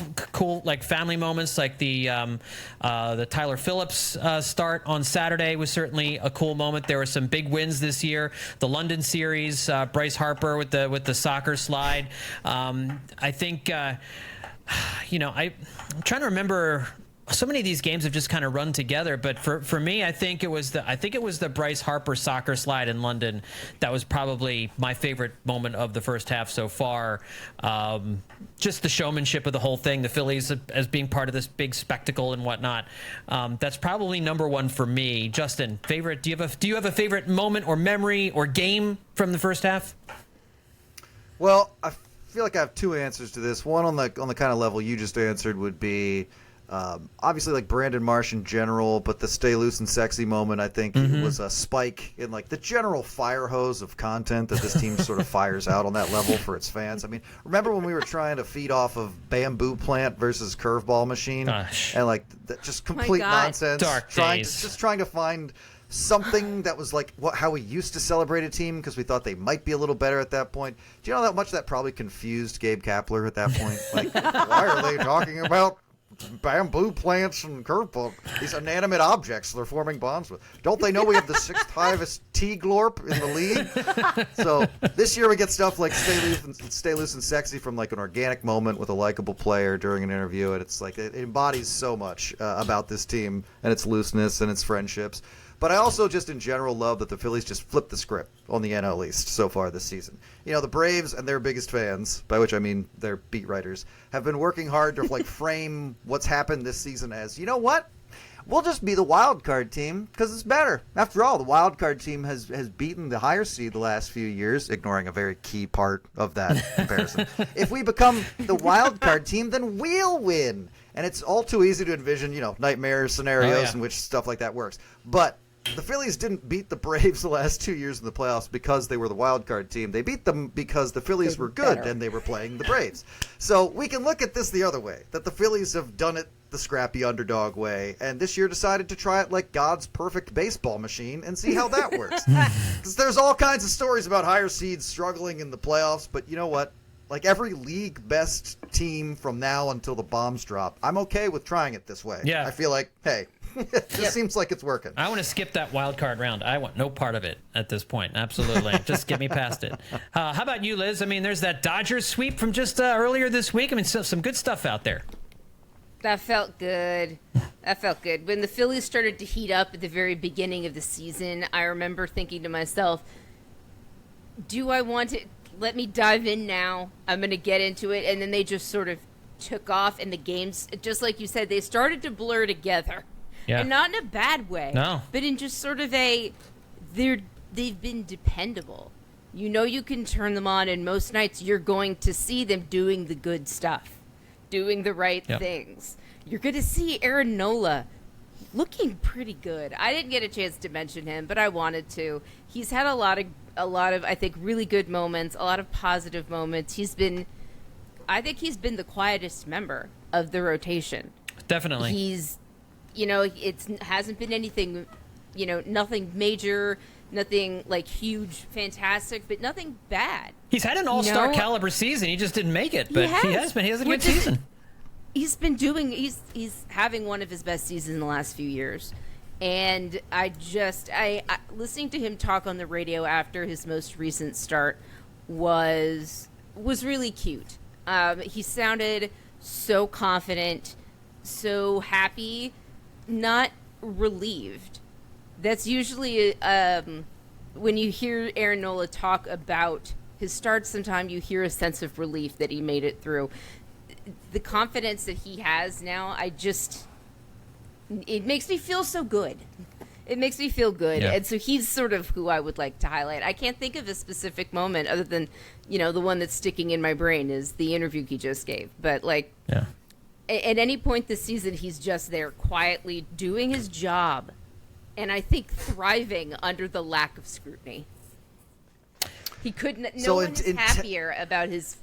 family moments, like the Tyler Phillips start on Saturday was certainly a cool moment. There were some big wins this year. The London series, Bryce Harper with the soccer slide. I think I'm trying to remember. So many of these games have just kind of run together, but for me, I think it was the Bryce Harper soccer slide in London that was probably my favorite moment of the first half so far. Just the showmanship of the whole thing, the Phillies as being part of this big spectacle and whatnot. That's probably number one for me. Justin, favorite? Do you have a favorite moment or memory or game from the first half? Well, I feel like I have 2 answers to this. One on the kind of level you just answered would be Obviously, like Brandon Marsh in general, but the stay loose and sexy moment, I think, was a spike in like the general fire hose of content that this team sort of fires out on that level for its fans. I mean, remember when we were trying to feed off of bamboo plant versus curveball machine, and like just complete nonsense, Dark days. just trying to find something that was like how we used to celebrate a team because we thought they might be a little better at that point. Do you know how much that probably confused Gabe Kapler at that point? Like, why are they talking about bamboo plants and curveball, these inanimate objects they're forming bonds with? Don't they know we have the sixth highest T-glorp in the league? So this year we get stuff like stay loose and sexy from like an organic moment with a likable player during an interview, and it's like it embodies so much about this team and its looseness and its friendships. But I also just in general love that the Phillies just flipped the script on the NL East so far this season. You know, the Braves and their biggest fans, by which I mean their beat writers, have been working hard to like frame what's happened this season as, you know what? We'll just be the wild card team because it's better. After all, the wild card team has beaten the higher seed the last few years, ignoring a very key part of that comparison. If we become the wild card team, then we'll win. And it's all too easy to envision, you know, nightmare scenarios in which stuff like that works. But the Phillies didn't beat the Braves the last 2 years in the playoffs because they were the wild card team. They beat them because the Phillies were good and they were playing the Braves. So we can look at this the other way, that the Phillies have done it the scrappy underdog way, and this year decided to try it like God's perfect baseball machine and see how that works. Because there's all kinds of stories about higher seeds struggling in the playoffs, but you know what? Like every league best team from now until the bombs drop, I'm okay with trying it this way. Yeah. I feel like, hey, this seems like it's working. I want to skip that wild card round. I want no part of it at this point. Absolutely. Just get me past it. How about you, Liz? I mean, there's that Dodgers sweep from just earlier this week. I mean, some good stuff out there. That felt good. That felt good. When the Phillies started to heat up at the very beginning of the season, I remember thinking to myself, do I want to let me dive in now? I'm going to get into it. And then they just sort of took off, and the games, just like you said, they started to blur together. Yeah. And not in a bad way. No. But in just sort of they've been dependable. You know you can turn them on, and most nights you're going to see them doing the good stuff, doing the right things. You're going to see Aaron Nola looking pretty good. I didn't get a chance to mention him, but I wanted to. He's had a lot of I think really good moments, a lot of positive moments. I think he's been the quietest member of the rotation. Definitely. He's, you know, hasn't been anything, you know, nothing major, nothing like huge, fantastic, but nothing bad. He's had an all-star caliber season. He just didn't make it, but he has a good season. He's having one of his best seasons in the last few years. And I listening to him talk on the radio after his most recent start was really cute. He sounded so confident, so happy, not relieved. That's usually when you hear Aaron Nola talk about his start, sometimes you hear a sense of relief that he made it through. The confidence that he has now, it makes me feel so good. It makes me feel good. Yeah. And so he's sort of who I would like to highlight. I can't think of a specific moment other than, you know, the one that's sticking in my brain is the interview he just gave. But like, at any point this season, he's just there quietly doing his job. And I think thriving under the lack of scrutiny. He couldn't. No one is happier about his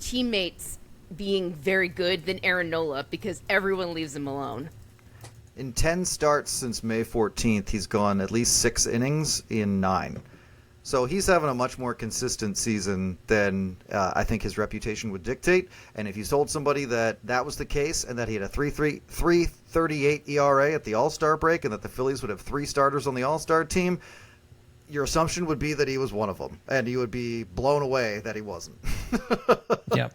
teammates being very good than Aaron Nola because everyone leaves him alone. In 10 starts since May 14th, he's gone at least 6 innings in 9. So he's having a much more consistent season than I think his reputation would dictate. And if you told somebody that was the case and that he had a 3.38 ERA at the All-Star break and that the Phillies would have 3 starters on the All-Star team, your assumption would be that he was one of them. And you would be blown away that he wasn't. Yep.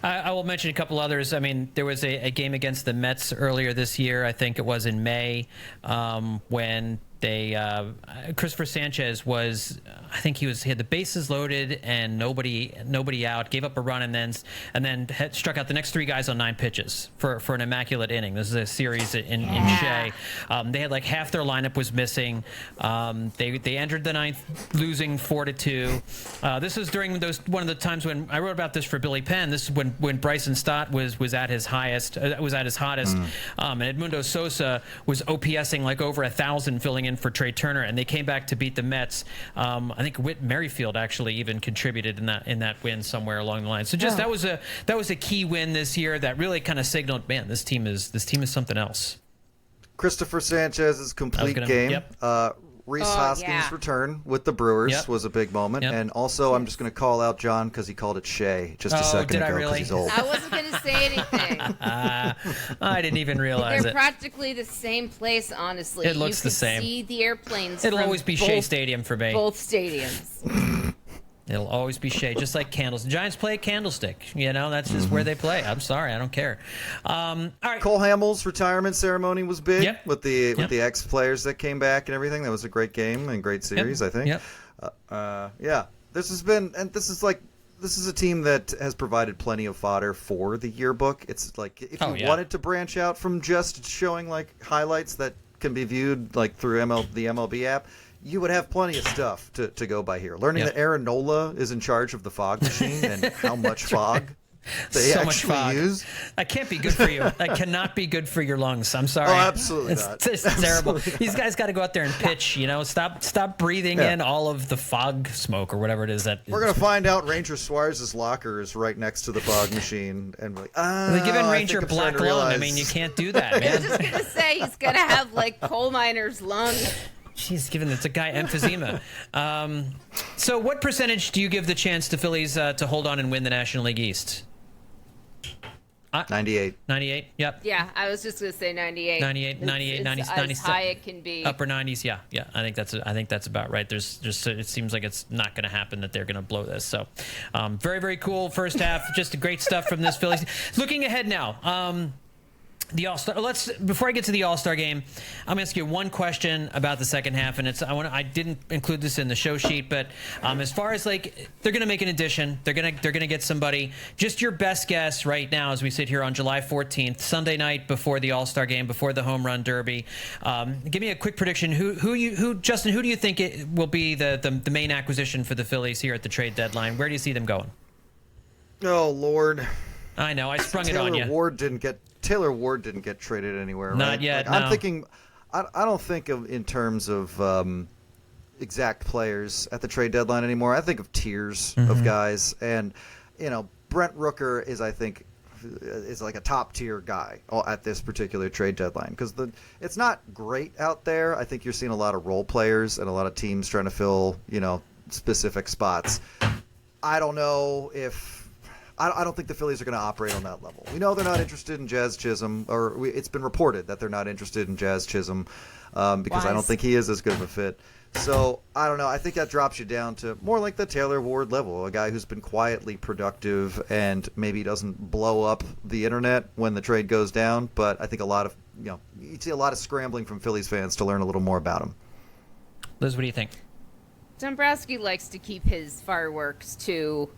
I will mention a couple others. I mean, there was a game against the Mets earlier this year. I think it was in May when Christopher Sanchez was, I think he had the bases loaded and nobody out, gave up a run, and then struck out the next 3 guys on 9 pitches for an immaculate inning. This is a series in Shea. They had like half their lineup was missing. They entered the 9th losing 4-2. This is during one of the times when I wrote about this for Billy Penn. This is when Bryson Stott was at his highest, was at his hottest, and Edmundo Sosa was OPSing like over 1,000, filling in for Trey Turner, and they came back to beat the Mets. I think Whit Merrifield actually even contributed in that win somewhere along the line. So just that was a key win this year that really kind of signaled, man, this team is something else. Christopher Sanchez's complete game. Yep. Reese Hoskins' return with the Brewers was a big moment. Yep. And also, I'm just going to call out John because he called it Shea just a second ago because he's old. I wasn't going to say anything. I didn't even realize They're practically the same place, honestly. It looks the same. You can see the airplanes. It'll from always be Shea Stadium for me. Both stadiums. It'll always be Shea, just like Candles. The Giants play at Candlestick. That's just where they play. I'm sorry, I don't care. All right. Cole Hamels' retirement ceremony was big with the Yep. ex-players that came back and everything. That was a great game and great series, I think. Yep. This has been, and this is a team that has provided plenty of fodder for the yearbook. It's like if you wanted to branch out from just showing like highlights that can be viewed like through the MLB app, you would have plenty of stuff to go by here. Learning that Aaron Nola is in charge of the fog machine and how much fog they so actually much fog. use. That can't be good for you. That cannot be good for your lungs. I'm sorry. Oh, absolutely not. It's terrible. These guys got to go out there and pitch. Stop breathing in all of the fog smoke or whatever it is that. We're gonna find out Ranger Suarez's locker is right next to the fog machine, and we're like, they're giving Ranger black lung. I mean, you can't do that, man. I was just gonna say he's gonna have like coal miner's lungs. She's giving it's a guy emphysema. So what percentage do you give the chance to Phillies to hold on and win the National League East? 98. 98, yep. Yeah, I was just going to say 98. 98, 98, 90, as 97. high it can be. Upper 90s, yeah. I think that's about right. There's just it seems like it's not going to happen that they're going to blow this. So, very very cool first half. Just great stuff from this Phillies. Looking ahead now. The All-Star. Before I get to the All-Star game, I'm going to ask you one question about the second half, and I didn't include this in the show sheet, but as far as like they're going to make an addition, they're going to get somebody. Just your best guess right now as we sit here on July 14th, Sunday night before the All-Star game, before the Home Run Derby. Give me a quick prediction. Justin? Who do you think it will be the main acquisition for the Phillies here at the trade deadline? Where do you see them going? Oh Lord. I know I sprung it on you. Taylor Ward didn't get traded anywhere. Not right? yet. I'm thinking. I don't think of in terms of exact players at the trade deadline anymore. I think of tiers of guys, and Brent Rooker is like a top tier guy at this particular trade deadline because it's not great out there. I think you're seeing a lot of role players and a lot of teams trying to fill specific spots. I don't know if. I don't think the Phillies are going to operate on that level. We know they're not interested in Jazz Chisholm, it's been reported that they're not interested in Jazz Chisholm because I don't think he is as good of a fit. So, I don't know. I think that drops you down to more like the Taylor Ward level, a guy who's been quietly productive and maybe doesn't blow up the internet when the trade goes down. But I think you see a lot of scrambling from Phillies fans to learn a little more about him. Liz, what do you think? Dombrowski likes to keep his fireworks to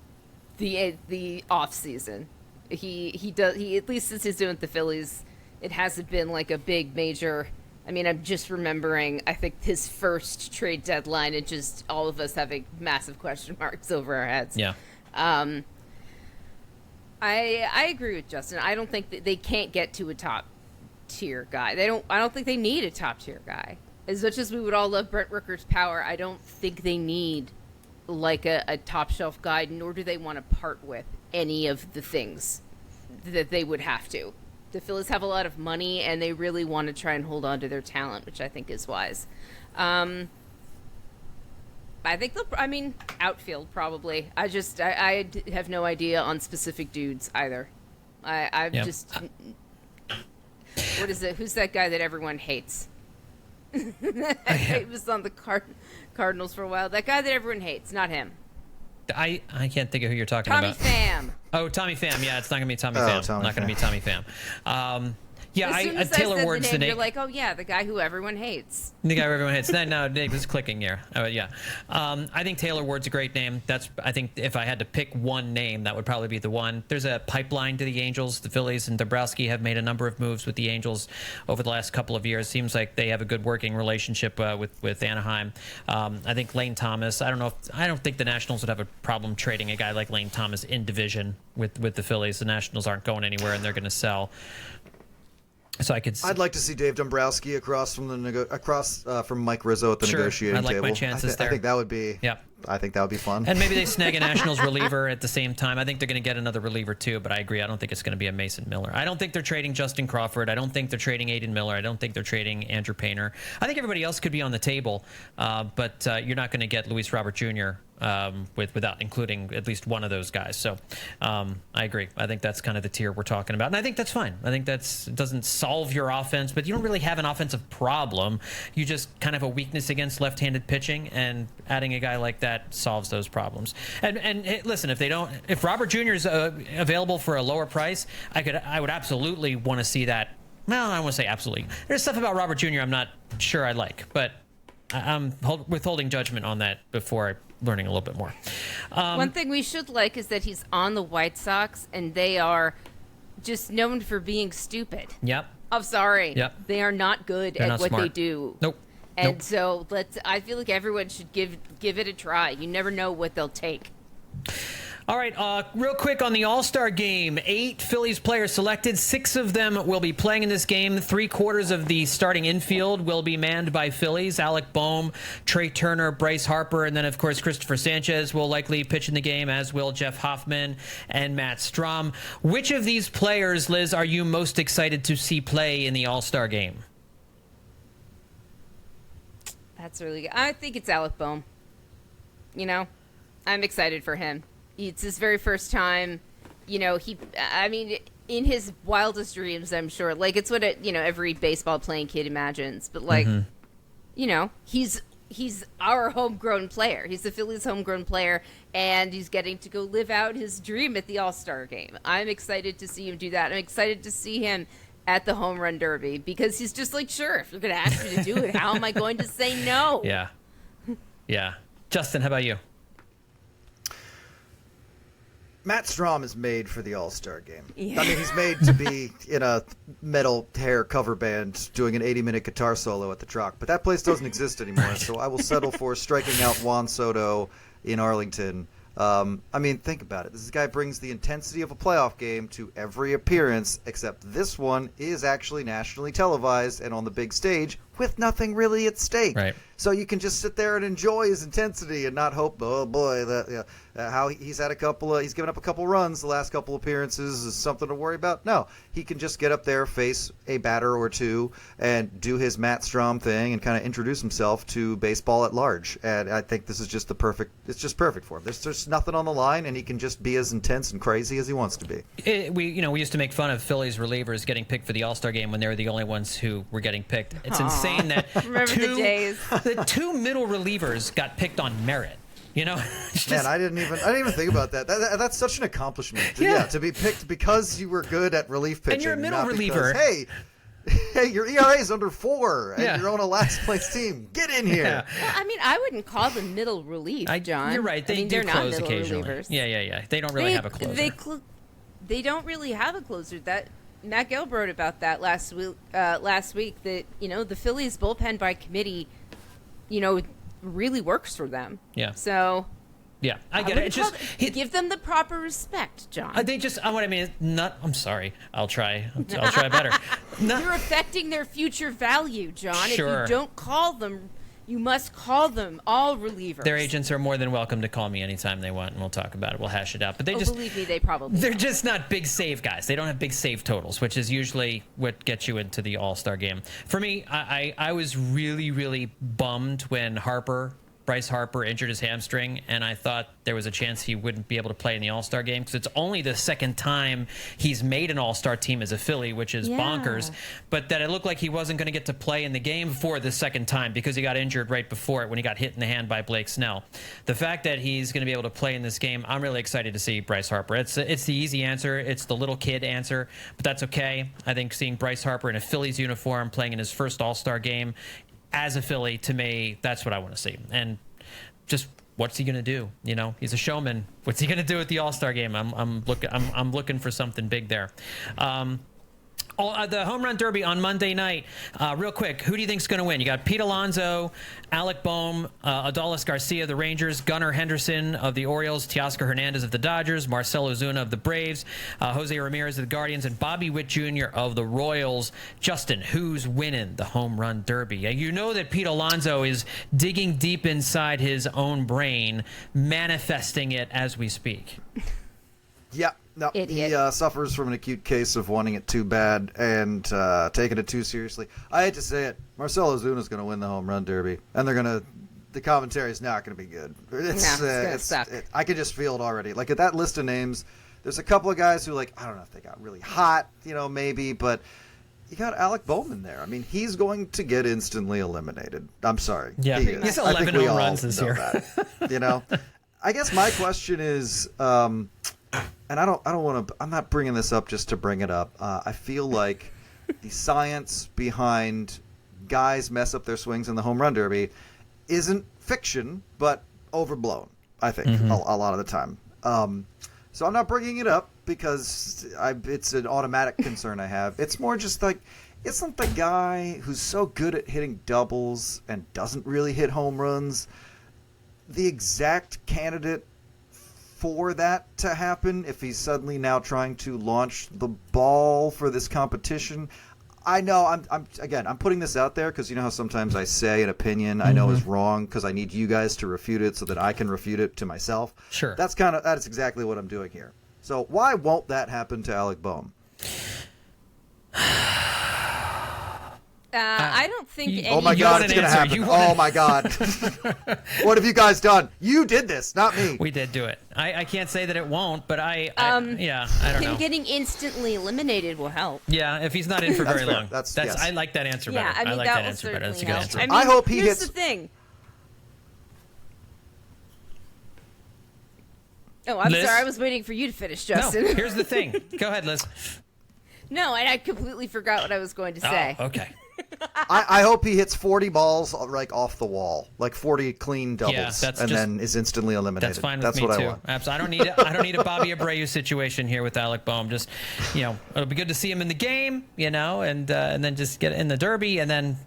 the off season. He does. He at least since he's doing the Phillies, it hasn't been like a big major. I mean, I'm just remembering. I think his first trade deadline, and just all of us having massive question marks over our heads. Yeah. I agree with Justin. I don't think that they can't get to a top tier guy. I don't think they need a top tier guy. As much as we would all love Brent Rooker's power, I don't think they need like a top shelf guy, nor do they want to part with any of the things that they would have to. The Phillies have a lot of money, and they really want to try and hold on to their talent, which I think is wise. I think outfield probably. I have no idea on specific dudes either. Just what is it? Who's that guy that everyone hates? He was on the Cardinals for a while. That guy that everyone hates, not him. I can't think of who you're talking Tommy about. Pham. Oh, Tommy Pham. Yeah, it's not going to be Tommy Pham. Tommy Not going to be Tommy Pham. Yeah, As soon as Taylor I said Ward's the name, name. you're like, oh yeah, the guy who everyone hates. The guy everyone hates. No, Nick was clicking here. Yeah. I think Taylor Ward's a great name. I think if I had to pick one name, that would probably be the one. There's a pipeline to the Angels. The Phillies and Dombrowski have made a number of moves with the Angels over the last couple of years. Seems like they have a good working relationship with Anaheim. I think Lane Thomas. I don't think the Nationals would have a problem trading a guy like Lane Thomas in division with the Phillies. The Nationals aren't going anywhere, and they're going to sell. So I'd like to see Dave Dombrowski across from from Mike Rizzo at the negotiating table. I like table. my chances there. I think that would be. Yep. I think that would be fun. And maybe they snag a Nationals reliever at the same time. I think they're going to get another reliever too, but I agree. I don't think it's going to be a Mason Miller. I don't think they're trading Justin Crawford. I don't think they're trading Aiden Miller. I don't think they're trading Andrew Painter. I think everybody else could be on the table, but you're not going to get Luis Robert Jr. Without including at least one of those guys. So I agree. I think that's kind of the tier we're talking about, and I think that's fine. I think it doesn't solve your offense, but you don't really have an offensive problem. You just kind of have a weakness against left-handed pitching, and adding a guy like that solves those problems. And listen, if Robert Jr. is available for a lower price, I would absolutely want to see that. Well, I don't want to say absolutely. There's stuff about Robert Jr. I'm not sure I like, but I'm withholding judgment on that before learning a little bit more. One thing we should like is that he's on the White Sox, and they are just known for being stupid. Yep. I'm sorry. Yep. They are not good They're at not what smart. they do. Nope. And so I feel like everyone should give it a try. You never know what they'll take. All right, real quick on the All-Star game. 8 Phillies players selected. 6 of them will be playing in this game. 3/4 of the starting infield will be manned by Phillies. Alec Boehm, Trey Turner, Bryce Harper, and then, of course, Christopher Sanchez will likely pitch in the game, as will Jeff Hoffman and Matt Strahm. Which of these players, Liz, are you most excited to see play in the All-Star game? That's really good. I think it's Alec Boehm. I'm excited for him. It's his very first time. In his wildest dreams, I'm sure. Like, it's what every baseball playing kid imagines. But he's our homegrown player. He's the Phillies' homegrown player, and he's getting to go live out his dream at the All-Star game. I'm excited to see him do that. I'm excited to see him at the Home Run Derby, because he's just like, sure, if you're going to ask me to do it, how am I going to say no? Yeah. Justin, how about you? Matt Strahm is made for the All-Star game. Yeah. I mean, he's made to be in a metal hair cover band doing an 80-minute guitar solo at the Trop, but that place doesn't exist anymore, so I will settle for striking out Juan Soto in Arlington. Think about it. This guy brings the intensity of a playoff game to every appearance, except this one is actually nationally televised and on the big stage with nothing really at stake. Right. So you can just sit there and enjoy his intensity and not hope, oh boy, how he's given up a couple runs the last couple appearances is something to worry about. No, he can just get up there, face a batter or two, and do his Matt Strahm thing and kind of introduce himself to baseball at large. And I think this is just it's just perfect for him. There's nothing on the line, and he can just be as intense and crazy as he wants to be. We used to make fun of Phillies relievers getting picked for the All-Star game when they were the only ones who were getting picked. It's insane that Remember the days. The 2 middle relievers got picked on merit. Man, I didn't even think about that. That's such an accomplishment. To be picked because you were good at relief pitching. And you're a middle reliever. Because, hey, your ERA is under 4, and you're on a last place team. Get in here. Yeah. Well, I wouldn't call them middle relief, John. You're right. They do they're close not middle occasionally. relievers. Yeah. They don't really have a closer. They don't really have a closer. That Matt Gill wrote about that last week. That the Phillies bullpen by committee, really works for them. Yeah. So. Yeah, I get it. It's just give them the proper respect, John. I'm sorry. I'll try better. You're affecting their future value, John. Sure. If you don't call them, you must call them all relievers. Their agents are more than welcome to call me anytime they want, and we'll talk about it. We'll hash it out. But believe me, they probably they're just not big save guys. They don't have big save totals, which is usually what gets you into the All-Star game. For me, I was really, really bummed when Harper Bryce Harper injured his hamstring, and I thought there was a chance he wouldn't be able to play in the All-Star game because it's only the second time he's made an All-Star team as a Philly, which is bonkers. But that it looked like he wasn't going to get to play in the game for the second time because he got injured right before it when he got hit in the hand by Blake Snell. The fact that he's going to be able to play in this game, I'm really excited to see Bryce Harper. It's the easy answer. It's the little kid answer, but that's okay. I think seeing Bryce Harper in a Phillies uniform playing in his first All-Star game as a Philly, to me, that's what I want to see. And just what's he going to do? You know, he's a showman. What's he going to do at the All-Star game? I'm looking for something big there. The home run derby on Monday night. Real quick, who do you think's going to win? You got Pete Alonso, Alec Boehm, Adolis Garcia of the Rangers, Gunnar Henderson of the Orioles, Teoscar Hernandez of the Dodgers, Marcell Ozuna of the Braves, Jose Ramirez of the Guardians, and Bobby Witt Jr. of the Royals. Justin, who's winning the home run derby? You know that Pete Alonso is digging deep inside his own brain, manifesting it as we speak. Yeah. No, Idiot. he suffers from an acute case of wanting it too bad and taking it too seriously. I hate to say it, Marcell Ozuna's going to win the home run derby, and the commentary is not going to be good. It's gonna suck. I can just feel it already. Like at that list of names, there's a couple of guys who I don't know if they got really hot, maybe, but you got Alec Bowman there. I mean, he's going to get instantly eliminated. I'm sorry. Yeah, he is. he's I 11 think we home all runs this know year. That, I guess my question is. And I'm not bringing this up just to bring it up. I feel like the science behind guys mess up their swings in the home run derby isn't fiction, but overblown, I think, a lot of the time. So I'm not bringing it up because it's an automatic concern I have. It's more just like, isn't the guy who's so good at hitting doubles and doesn't really hit home runs the exact candidate for that to happen if he's suddenly now trying to launch the ball for this competition? I know I'm putting this out there because you know how sometimes I say an opinion I know is wrong because I need you guys to refute it so that I can refute it to myself. Sure. That's exactly what I'm doing here. So why won't that happen to Alec Boehm? I don't think. Oh my God, it's going to happen. Oh my God. What have you guys done? You did this, not me. We did do it. I can't say that it won't, but I don't know. Him getting instantly eliminated will help. Yeah, if he's not in for very fair. long. Yes. I like that answer better. Yeah, I mean, like that that will answer better. That's a certainly good answer. help. I hope he here's hits- the thing. Oh, I'm Liz? sorry. I was waiting for you to finish, Justin. No, here's the thing. Go ahead, Liz. No, and I completely forgot what I was going to say. Oh, okay. I hope he hits 40 balls off the wall, like 40 clean doubles, then is instantly eliminated. That's fine with That's me what too. I want. Absolutely. I don't need a Bobby Abreu situation here with Alec Boehm. Just it'll be good to see him in the game, and then just get in the derby, and then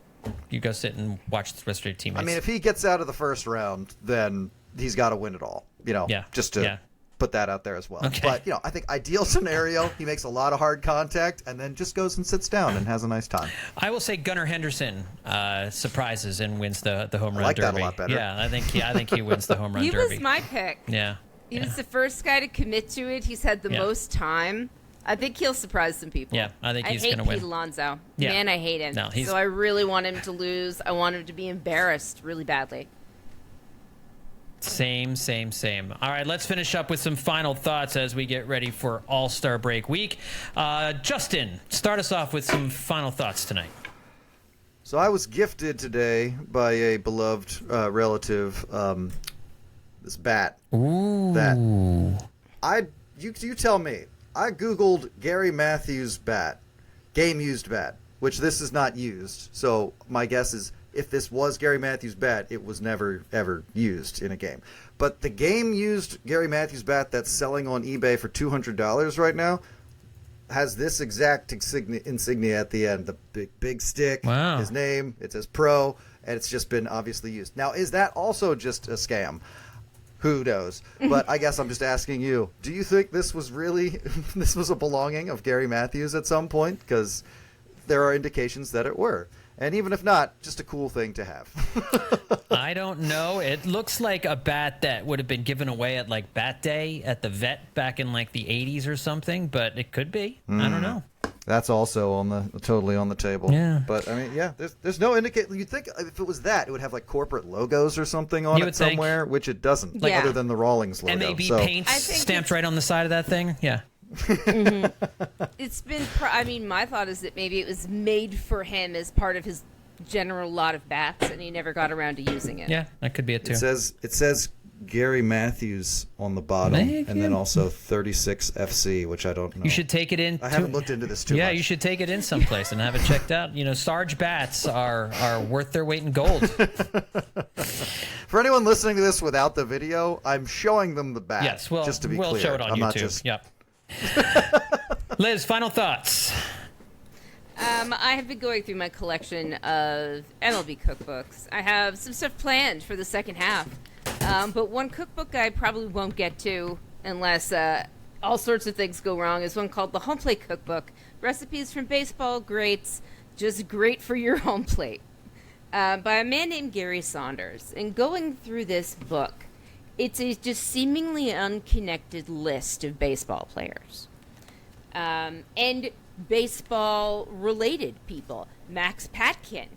you go sit and watch the rest of your teammates. I mean, if he gets out of the first round, then he's got to win it all. Just to put that out there as well. Okay. But I think ideal scenario, he makes a lot of hard contact and then just goes and sits down and has a nice time. I will say Gunnar Henderson surprises and wins the home run like derby. that a lot better. Yeah, I think he wins the home run He derby. was my pick. Yeah. He was the first guy to commit to it. He's had the most time. I think he'll surprise some people. Yeah, I think he's going gonna to win. Pete Alonso. Yeah. Man, I hate him. No, so I really want him to lose. I want him to be embarrassed really badly. Same. All right, let's finish up with some final thoughts as we get ready for All-Star break week. Justin, start us off with some final thoughts tonight. So I was gifted today by a beloved relative this bat. Ooh. You tell me. I Googled Gary Matthews bat, game used bat, which this is not used. So my guess is if this was Gary Matthews bat, it was never, ever used in a game. But the game used Gary Matthews bat that's selling on eBay for $200 right now has this exact insignia at the end. The big stick, Wow. his name, it says pro, and it's just been obviously used. Now, is that also just a scam? Who knows? But I guess I'm just asking you, do you think this was a belonging of Gary Matthews at some point? Because there are indications that it were. And even if not, just a cool thing to have. I don't know. It looks like a bat that would have been given away at like Bat Day at the vet back in like the 80s or something, but it could be. I don't know. That's also totally on the table. Yeah. But I mean, yeah, there's no indicate. You'd think if it was that, it would have like corporate logos or something on it somewhere, which it doesn't. Yeah. Other than the Rawlings logo. MAB so. paints stamped right on the side of that thing. Yeah. It's been. I mean, my thought is that maybe it was made for him as part of his general lot of bats, and he never got around to using it. Yeah, that could be it too. It says Gary Matthews on the bottom, and then also 36 FC, which I don't know. You should take it in. I haven't looked into this too much. Yeah, you should take it in someplace and have it checked out. You know, Sarge bats are worth their weight in gold. For anyone listening to this without the video, I'm showing them the bat. Yes, well, just to be we'll clear. show it on I'm YouTube. Not just... Yep. Liz, final thoughts. I have been going through my collection of MLB cookbooks. I have some stuff planned for the second half. But one cookbook I probably won't get to unless all sorts of things go wrong is one called the Home Plate Cookbook. Recipes from baseball greats, just great for your home plate. By a man named Gary Saunders. And going through this book, it's a just seemingly unconnected list of baseball players. And baseball-related people. Max Patkin,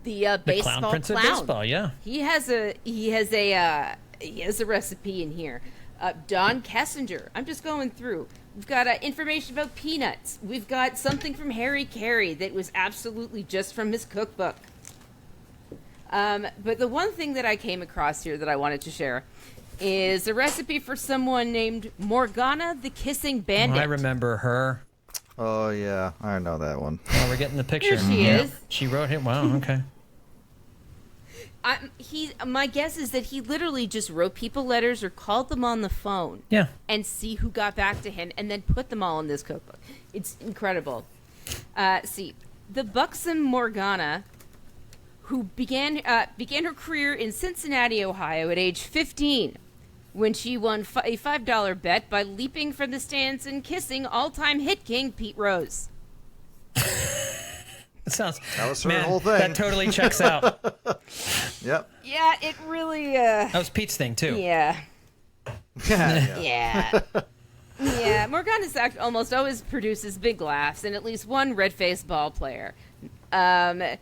the baseball clown prince of baseball, yeah. He has a recipe in here. Don Kessinger. I'm just going through. We've got information about peanuts. We've got something from Harry Carey that was absolutely just from his cookbook. But the one thing that I came across here that I wanted to share is a recipe for someone named Morgana the Kissing Bandit. I remember her. Oh, yeah. I know that one. Oh, we're getting the picture. Here she is. She wrote it. Wow, okay. My guess is that he literally just wrote people letters or called them on the phone. Yeah. And see who got back to him and then put them all in this cookbook. It's incredible. See, the buxom Morgana, who began her career in Cincinnati, Ohio at age 15, when she won a $5 bet by leaping from the stands and kissing all-time hit king Pete Rose. That was her whole thing. That totally checks out. Yep. Yeah, it really... That was Pete's thing, too. Yeah. Yeah. Yeah, Morgana's act almost always produces big laughs and at least one red-faced ball player. Her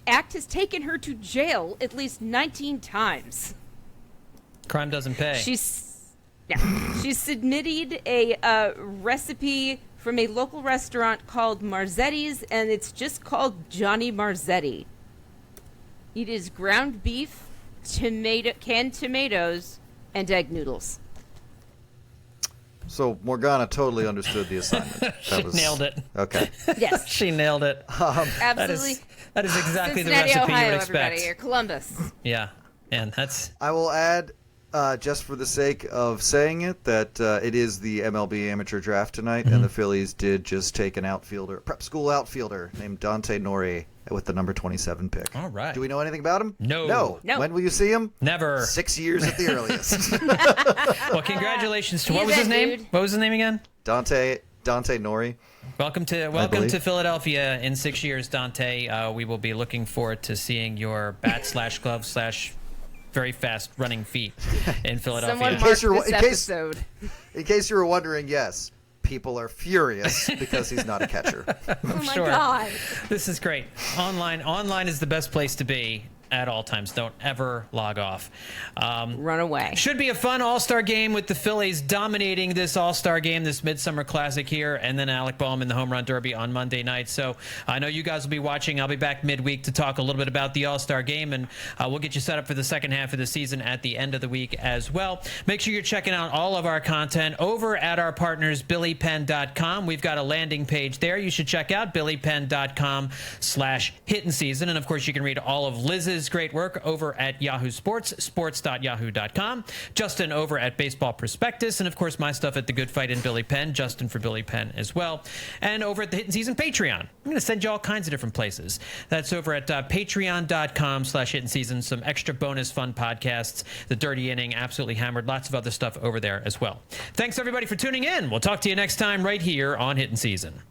act has taken her to jail at least 19 times. Crime doesn't pay. She's submitted a recipe from a local restaurant called Marzetti's, and it's just called Johnny Marzetti. It is ground beef, canned tomatoes, and egg noodles. So Morgana totally understood the assignment. She nailed it. Okay. Yes. She nailed it. Absolutely. That is exactly the Cincinnati, recipe Ohio, you would expect. everybody here. Columbus. Yeah. And that's... I will add, just for the sake of saying it, that it is the MLB amateur draft tonight, and the Phillies did just take an prep school outfielder named Dante Nori with the number 27 pick. All right. Do we know anything about him? No. When will you see him? Never. 6 years at the earliest. Well, congratulations to... What He's was his that name? dude. What was his name again? Dante Nori. Welcome to Philadelphia in 6 years, Dante. We will be looking forward to seeing your bat/glove/ very fast running feet in Philadelphia. Someone mark this episode. In case you were wondering, yes, people are furious because he's not a catcher. Oh my Sure. God. This is great. Online is the best place to be at all times. Don't ever log off. Run away. Should be a fun All-Star game with the Phillies dominating this All-Star game, this Midsummer Classic here, and then Alec Boehm in the Home Run Derby on Monday night. So I know you guys will be watching. I'll be back midweek to talk a little bit about the All-Star game, and we'll get you set up for the second half of the season at the end of the week as well. Make sure you're checking out all of our content over at our partners, BillyPenn.com. We've got a landing page there you should check out, BillyPenn.com/Hittin Season. And, of course, you can read all of Liz's great work over at Yahoo Sports, sports.yahoo.com. Justin over at Baseball Prospectus, and of course my stuff at The Good Fight and Billy Penn, Justin for Billy Penn as well. And over at the Hittin Season Patreon. I'm going to send you all kinds of different places. That's over at patreon.com/Hittin Season. Some extra bonus fun podcasts, The Dirty Inning, Absolutely Hammered, lots of other stuff over there as well. Thanks everybody for tuning in. We'll talk to you next time right here on Hittin Season.